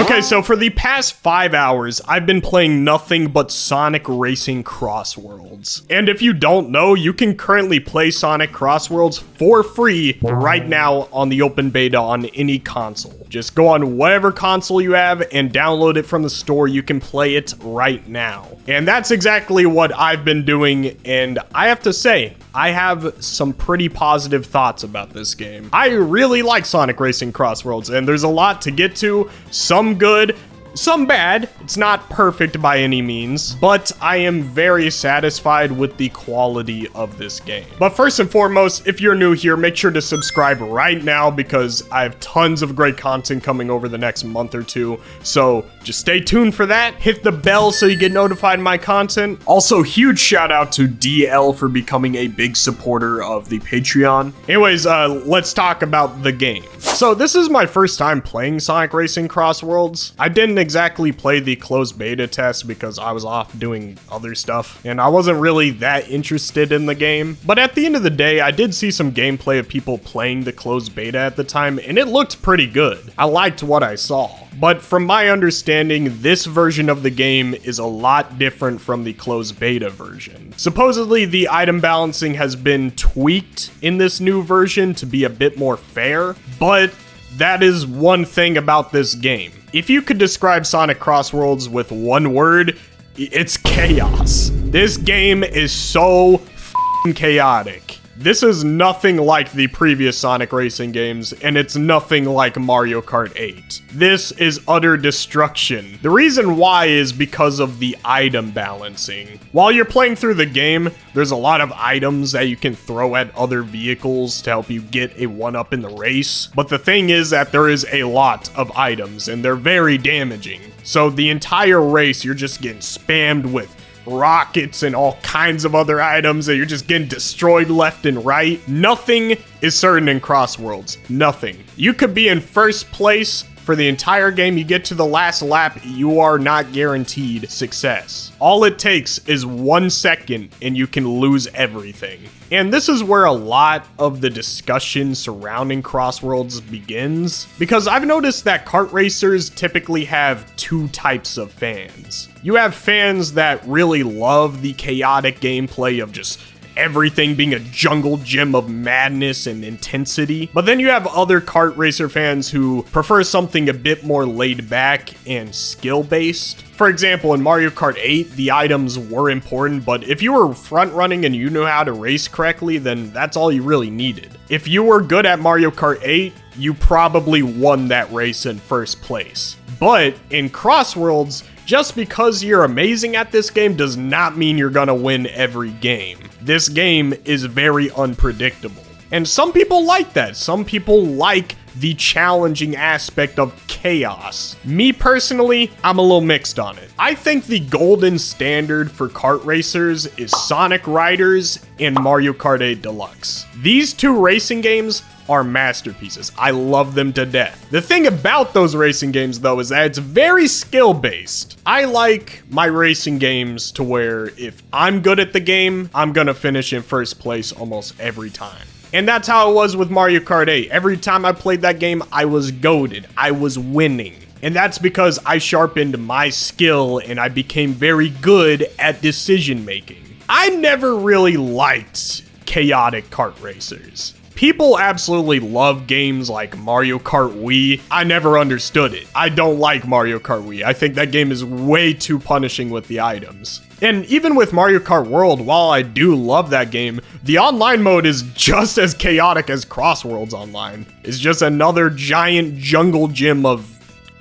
Okay, so for the past 5 hours, I've been playing nothing but Sonic Racing CrossWorlds. And if you don't know, you can currently play Sonic CrossWorlds for free right now on the open beta on any console. Just go on whatever console you have and download it from the store. You can play it right now. And that's exactly what I've been doing, and I have to say, I have some pretty positive thoughts about this game. I really like Sonic Racing CrossWorlds, and there's a lot to get to, some good, some bad. It's not perfect by any means, but I am very satisfied with the quality of this game. But first and foremost, if you're new here, make sure to subscribe right now because I have tons of great content coming over the next month or two. So just stay tuned for that. Hit the bell so you get notified of my content. Also, huge shout out to DL for becoming a big supporter of the Patreon. Anyways, let's talk about the game. So this is my first time playing Sonic Racing CrossWorlds. I didn't exactly play the closed beta test because I was off doing other stuff, and I wasn't really that interested in the game. But at the end of the day, I did see some gameplay of people playing the closed beta at the time, and it looked pretty good. I liked what I saw. But from my understanding, this version of the game is a lot different from the closed beta version. Supposedly, the item balancing has been tweaked in this new version to be a bit more fair, but that is one thing about this game. If you could describe Sonic CrossWorlds with one word, it's chaos. This game is so f***ing chaotic. This is nothing like the previous Sonic Racing games, and it's nothing like Mario Kart 8. This is utter destruction. The reason why is because of the item balancing. While you're playing through the game, there's a lot of items that you can throw at other vehicles to help you get a one-up in the race. But the thing is that there is a lot of items, and they're very damaging. So the entire race, you're just getting spammed with rockets and all kinds of other items that you're just getting destroyed left and right. Nothing is certain in CrossWorlds. Nothing. You could be in first place for the entire game. You get to the last lap, you are not guaranteed success. All it takes is 1 second and you can lose everything. And this is where a lot of the discussion surrounding CrossWorlds begins, because I've noticed that kart racers typically have two types of fans. You have fans that really love the chaotic gameplay of just everything being a jungle gym of madness and intensity. But then you have other kart racer fans who prefer something a bit more laid back and skill based. For example, in Mario Kart 8, the items were important, but if you were front running and you knew how to race correctly, then that's all you really needed. If you were good at Mario Kart 8, you probably won that race in first place. But in CrossWorlds, just because you're amazing at this game does not mean you're gonna win every game. This game is very unpredictable. And some people like that. Some people like the challenging aspect of chaos. Me personally, I'm a little mixed on it. I think the golden standard for kart racers is Sonic Riders and Mario Kart 8 Deluxe. These two racing games are masterpieces. I love them to death. The thing about those racing games, though, is that it's very skill-based. I like my racing games to where if I'm good at the game, I'm gonna finish in first place almost every time. And that's how it was with Mario Kart 8. Every time I played that game, I was goated. I was winning. And that's because I sharpened my skill and I became very good at decision making. I never really liked chaotic kart racers. People absolutely love games like Mario Kart Wii. I never understood it. I don't like Mario Kart Wii. I think that game is way too punishing with the items. And even with Mario Kart World, while I do love that game, the online mode is just as chaotic as CrossWorlds Online. It's just another giant jungle gym of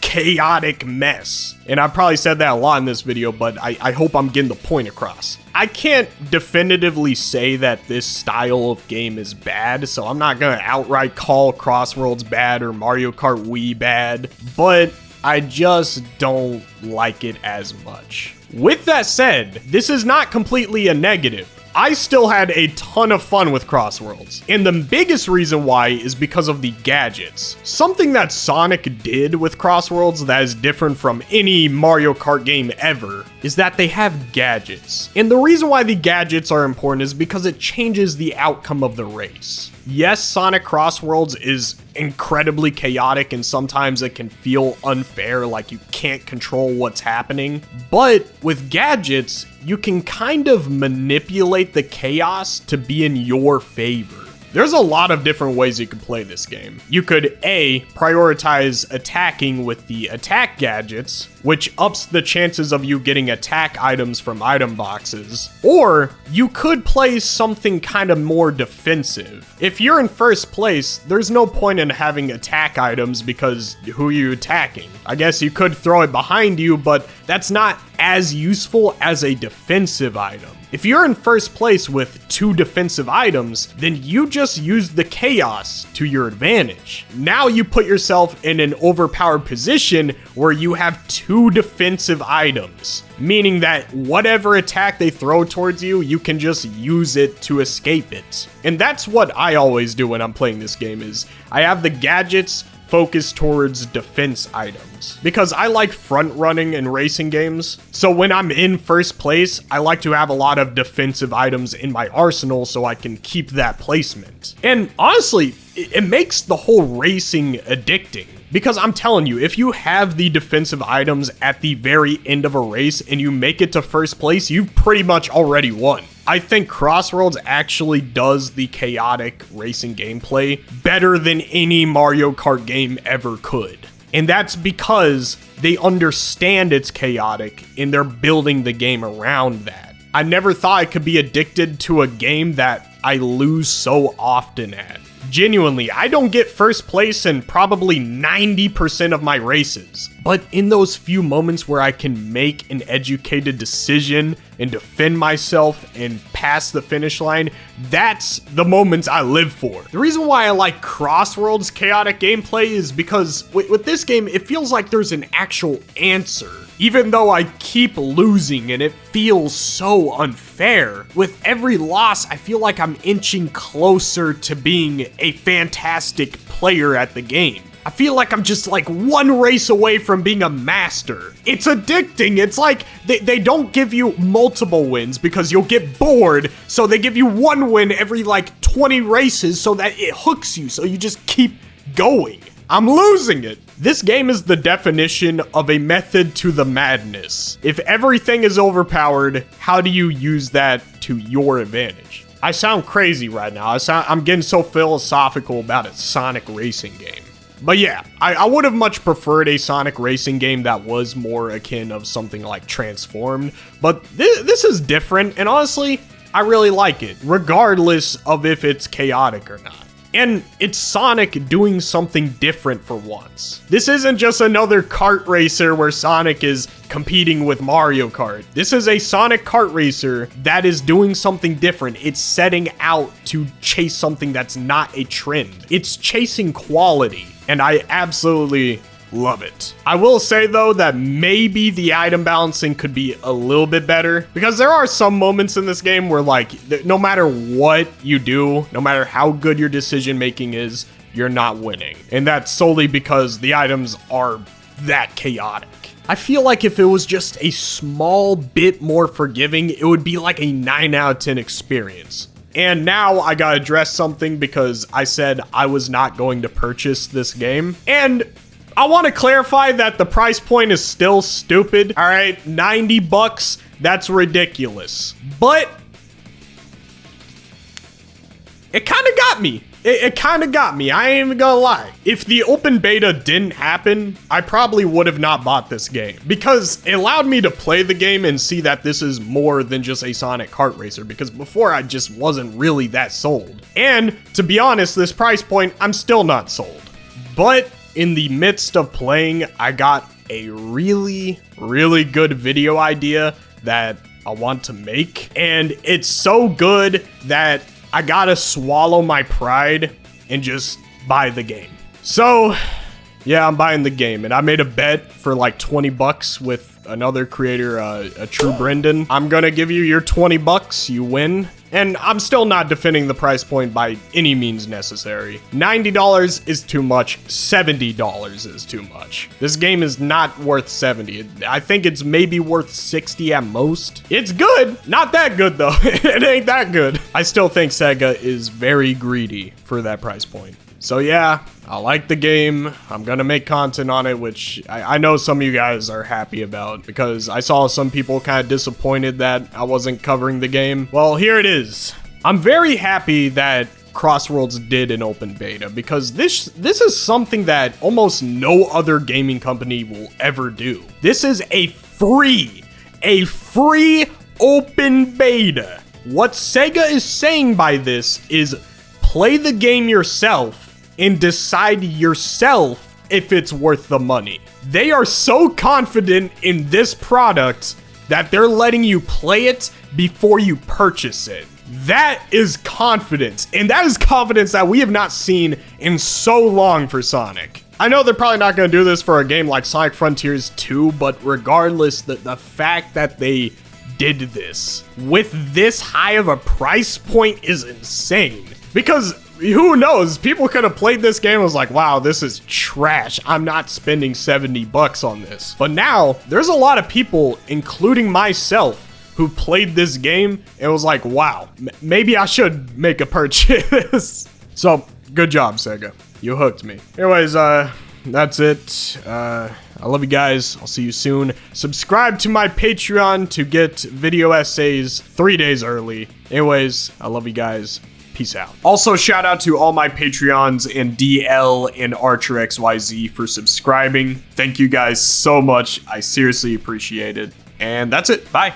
chaotic mess. And I probably said that a lot in this video, but I hope I'm getting the point across. I can't definitively say that this style of game is bad, so I'm not gonna outright call CrossWorlds bad or Mario Kart Wii bad, but I just don't like it as much. With that said, this is not completely a negative. I still had a ton of fun with CrossWorlds, and the biggest reason why is because of the gadgets. Something that Sonic did with CrossWorlds that is different from any Mario Kart game ever is that they have gadgets. And the reason why the gadgets are important is because it changes the outcome of the race. Yes, Sonic CrossWorlds is incredibly chaotic, and sometimes it can feel unfair, like you can't control what's happening. But with gadgets, you can kind of manipulate the chaos to be in your favor. There's a lot of different ways you could play this game. You could A, prioritize attacking with the attack gadgets, which ups the chances of you getting attack items from item boxes. Or you could play something kind of more defensive. If you're in first place, there's no point in having attack items because who are you attacking? I guess you could throw it behind you, but that's not as useful as a defensive item. If you're in first place with 2 defensive items, then you just use the chaos to your advantage. Now you put yourself in an overpowered position where you have 2 defensive items, meaning that whatever attack they throw towards you, you can just use it to escape it. And that's what I always do when I'm playing this game, is I have the gadgets focused towards defense items, because I like front running in racing games. So when I'm in first place, I like to have a lot of defensive items in my arsenal so I can keep that placement. And honestly, it makes the whole racing addicting. Because I'm telling you, if you have the defensive items at the very end of a race and you make it to first place, you've pretty much already won. I think CrossWorlds actually does the chaotic racing gameplay better than any Mario Kart game ever could. And that's because they understand it's chaotic and they're building the game around that. I never thought I could be addicted to a game that I lose so often at. Genuinely, I don't get first place in probably 90% of my races. But in those few moments where I can make an educated decision and defend myself and pass the finish line, that's the moments I live for. The reason why I like CrossWorlds chaotic gameplay is because with this game, it feels like there's an actual answer. Even though I keep losing and it feels so unfair, with every loss, I feel like I'm inching closer to being a fantastic player at the game. I feel like I'm just like one race away from being a master. It's addicting. It's like they don't give you multiple wins because you'll get bored. So they give you one win every like 20 races so that it hooks you. So you just keep going. I'm losing it. This game is the definition of a method to the madness. If everything is overpowered, how do you use that to your advantage? I sound crazy right now. I'm getting so philosophical about a Sonic racing game. But yeah, I would have much preferred a Sonic racing game that was more akin of something like Transformed. But this is different, and honestly, I really like it, regardless of if it's chaotic or not. And it's Sonic doing something different for once. This isn't just another kart racer where Sonic is competing with Mario Kart. This is a Sonic kart racer that is doing something different. It's setting out to chase something that's not a trend. It's chasing quality, and I absolutely love it. I will say though that maybe the item balancing could be a little bit better, because there are some moments in this game where like no matter what you do, no matter how good your decision making is, you're not winning. And that's solely because the items are that chaotic. I feel like if it was just a small bit more forgiving, it would be like a 9 out of 10 experience. And now I gotta address something, because I said I was not going to purchase this game. And I want to clarify that the price point is still stupid. All right, $90, that's ridiculous. But it kind of got me. It kind of got me. I ain't even gonna lie. If the open beta didn't happen, I probably would have not bought this game, because it allowed me to play the game and see that this is more than just a Sonic kart racer, because before I just wasn't really that sold. And to be honest, this price point, I'm still not sold. But in the midst of playing, I got a really, really good video idea that I want to make. And it's so good that I gotta swallow my pride and just buy the game. So, yeah, I'm buying the game. And I made a bet for like $20 with another creator, a True Brendan. I'm gonna give you your $20, you win. And I'm still not defending the price point by any means necessary. $90 is too much, $70 is too much. This game is not worth $70. I think it's maybe worth $60 at most. It's good, not that good though. It ain't that good. I still think Sega is very greedy for that price point. So yeah, I like the game. I'm gonna make content on it, which I know some of you guys are happy about, because I saw some people kind of disappointed that I wasn't covering the game. Well, here it is. I'm very happy that CrossWorlds did an open beta, because this is something that almost no other gaming company will ever do. This is a free open beta. What Sega is saying by this is play the game yourself and decide yourself if it's worth the money. They are so confident in this product that they're letting you play it before you purchase it. That is confidence, and that is confidence that we have not seen in so long for Sonic. I know they're probably not going to do this for a game like Sonic Frontiers 2, but regardless, the fact that they did this with this high of a price point is insane. Because who knows, people could have played this game and was like, wow, this is trash. I'm not spending $70 on this. But now, there's a lot of people, including myself, who played this game and was like, wow, maybe I should make a purchase. So, good job, Sega. You hooked me. Anyways, that's it. I love you guys. I'll see you soon. Subscribe to my Patreon to get video essays 3 days early. Anyways, I love you guys. Peace out. Also, shout out to all my Patreons and DL and Archer XYZ for subscribing. Thank you guys so much. I seriously appreciate it. And that's it. Bye.